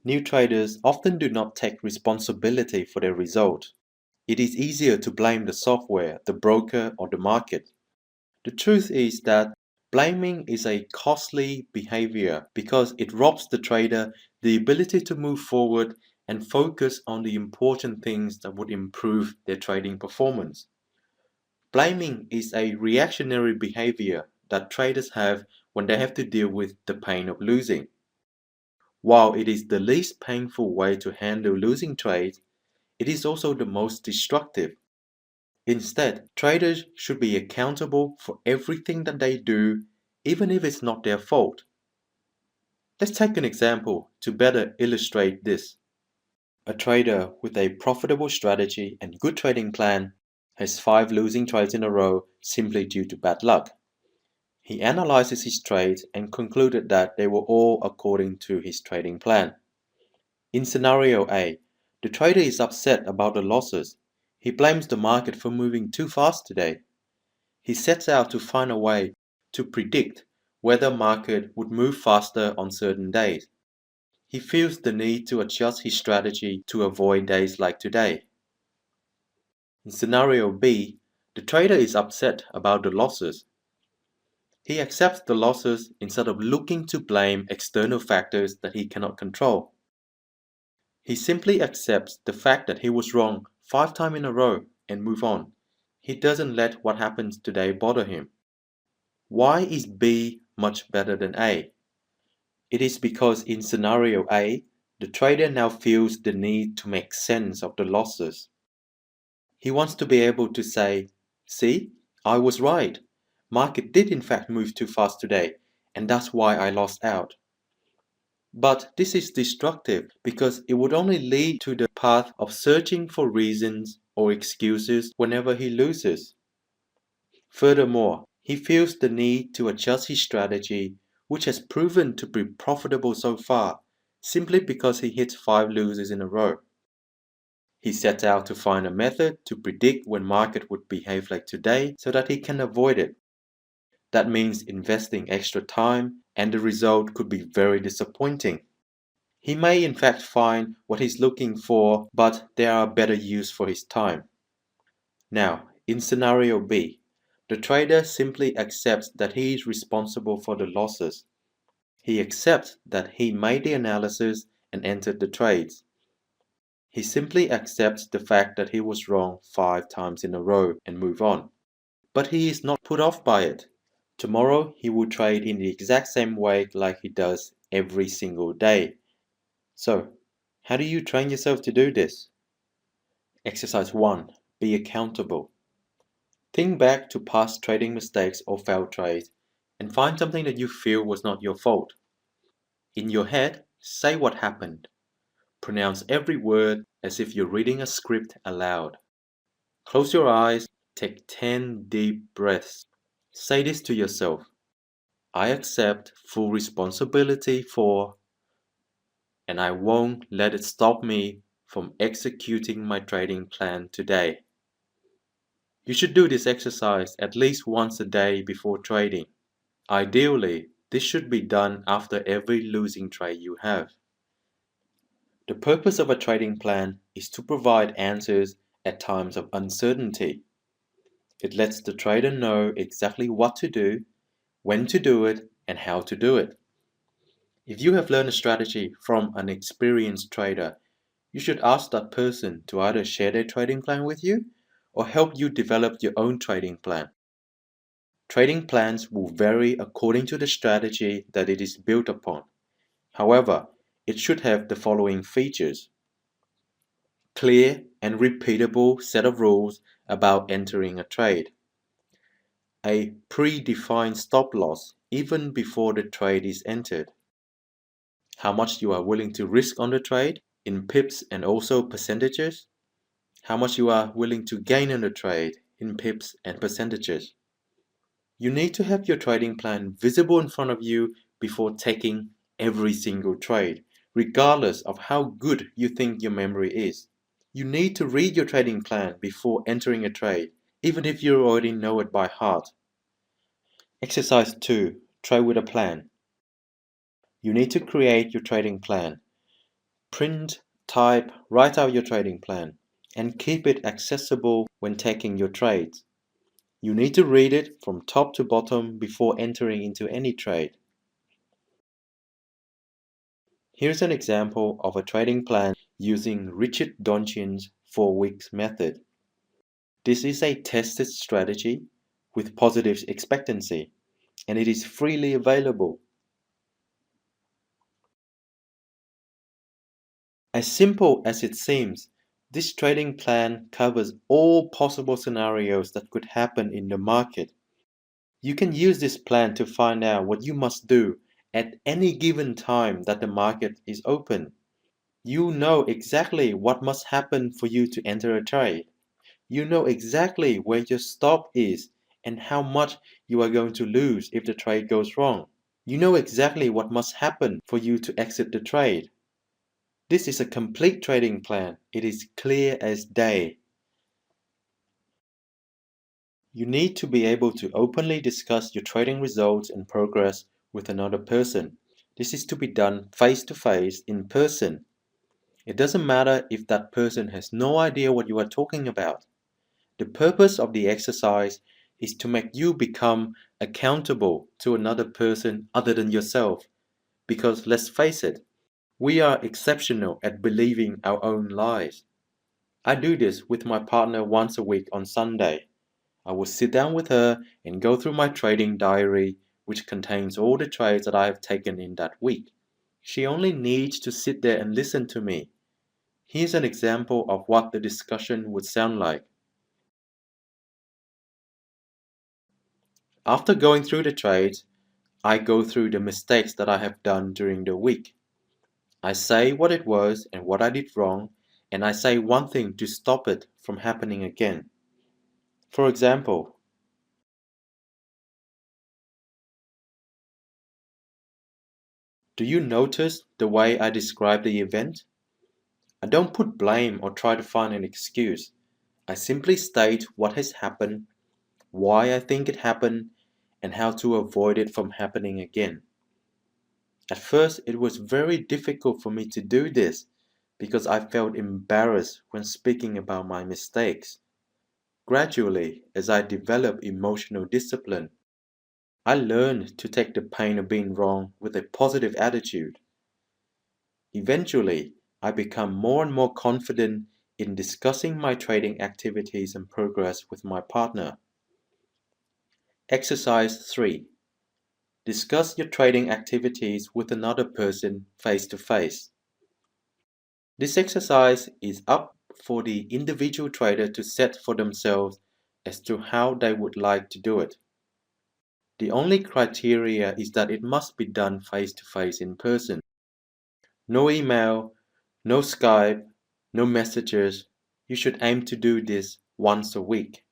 New traders often do not take responsibility for their result. It is easier to blame the software, the broker, or the market. The truth is that blaming is a costly behavior because it robs the trader the ability to move forward and focus on the important things that would improve their trading performance. Blaming is a reactionary behavior that traders have when they have to deal with the pain of losing. While it is the least painful way to handle losing trades, it is also the most destructive. Instead, traders should be accountable for everything that they do, even if it's not their fault. Let's take an example to better illustrate this. A trader with a profitable strategy and good trading plan has 5 losing trades in a row simply due to bad luck. He analyzes his trades and concluded that they were all according to his trading plan. In scenario A, the trader is upset about the losses. He blames the market for moving too fast today. He sets out to find a way to predict whether market would move faster on certain days. He feels the need to adjust his strategy to avoid days like today. In scenario B, the trader is upset about the losses. He accepts the losses instead of looking to blame external factors that he cannot control. He simply accepts the fact that he was wrong 5 times in a row and move on. He doesn't let what happens today bother him. Why is B much better than A? It is because in scenario A, the trader now feels the need to make sense of the losses. He wants to be able to say, "See, I was right. Market did in fact move too fast today, and that's why I lost out." But this is destructive because it would only lead to the path of searching for reasons or excuses whenever he loses. Furthermore, he feels the need to adjust his strategy, which has proven to be profitable so far, simply because he hits 5 losses in a row. He sets out to find a method to predict when market would behave like today so that he can avoid it. That means investing extra time, and the result could be very disappointing. He may in fact find what he's looking for, but there are better use for his time. Now, in scenario B, the trader simply accepts that he is responsible for the losses. He accepts that he made the analysis and entered the trades. He simply accepts the fact that he was wrong 5 times in a row and move on. But he is not put off by it. Tomorrow he will trade in the exact same way like he does every single day. So, how do you train yourself to do this? Exercise 1. Be accountable. Think back to past trading mistakes or failed trades and find something that you feel was not your fault. In your head, say what happened. Pronounce every word as if you're reading a script aloud. Close your eyes, take 10 deep breaths. Say this to yourself: I accept full responsibility for, and I won't let it stop me from executing my trading plan today. You should do this exercise at least once a day before trading. Ideally, this should be done after every losing trade you have. The purpose of a trading plan is to provide answers at times of uncertainty. It lets the trader know exactly what to do, when to do it, and how to do it. If you have learned a strategy from an experienced trader, you should ask that person to either share their trading plan with you or help you develop your own trading plan. Trading plans will vary according to the strategy that it is built upon. However, it should have the following features: clear and repeatable set of rules about entering a trade, a predefined stop loss even before the trade is entered, how much you are willing to risk on the trade in pips and also percentages, how much you are willing to gain on the trade in pips and percentages. You need to have your trading plan visible in front of you before taking every single trade, regardless of how good you think your memory is. You need to read your trading plan before entering a trade, even if you already know it by heart. Exercise 2. Trade with a plan. You need to create your trading plan. Print, type, write out your trading plan, and keep it accessible when taking your trades. You need to read it from top to bottom before entering into any trade. Here's an example of a trading plan using Richard Donchin's 4 weeks method. This is a tested strategy with positive expectancy, and it is freely available. As simple as it seems, this trading plan covers all possible scenarios that could happen in the market. You can use this plan to find out what you must do at any given time that the market is open. You know exactly what must happen for you to enter a trade. You know exactly where your stop is and how much you are going to lose if the trade goes wrong. You know exactly what must happen for you to exit the trade. This is a complete trading plan. It is clear as day. You need to be able to openly discuss your trading results and progress with another person. This is to be done face to face in person. It doesn't matter if that person has no idea what you are talking about. The purpose of the exercise is to make you become accountable to another person other than yourself. Because let's face it, we are exceptional at believing our own lies. I do this with my partner once a week on Sunday. I will sit down with her and go through my trading diary, which contains all the trades that I have taken in that week. She only needs to sit there and listen to me. Here's an example of what the discussion would sound like. After going through the trades, I go through the mistakes that I have done during the week. I say what it was and what I did wrong, and I say one thing to stop it from happening again. For example, do you notice the way I describe the event? I don't put blame or try to find an excuse. I simply state what has happened, why I think it happened, and how to avoid it from happening again. At first, it was very difficult for me to do this because I felt embarrassed when speaking about my mistakes. Gradually, as I developed emotional discipline, I learned to take the pain of being wrong with a positive attitude. Eventually, I become more and more confident in discussing my trading activities and progress with my partner. Exercise 3. Discuss your trading activities with another person face to face. This exercise is up for the individual trader to set for themselves as to how they would like to do it. The only criteria is that it must be done face to face in person. No email, no Skype, no messages. You should aim to do this once a week.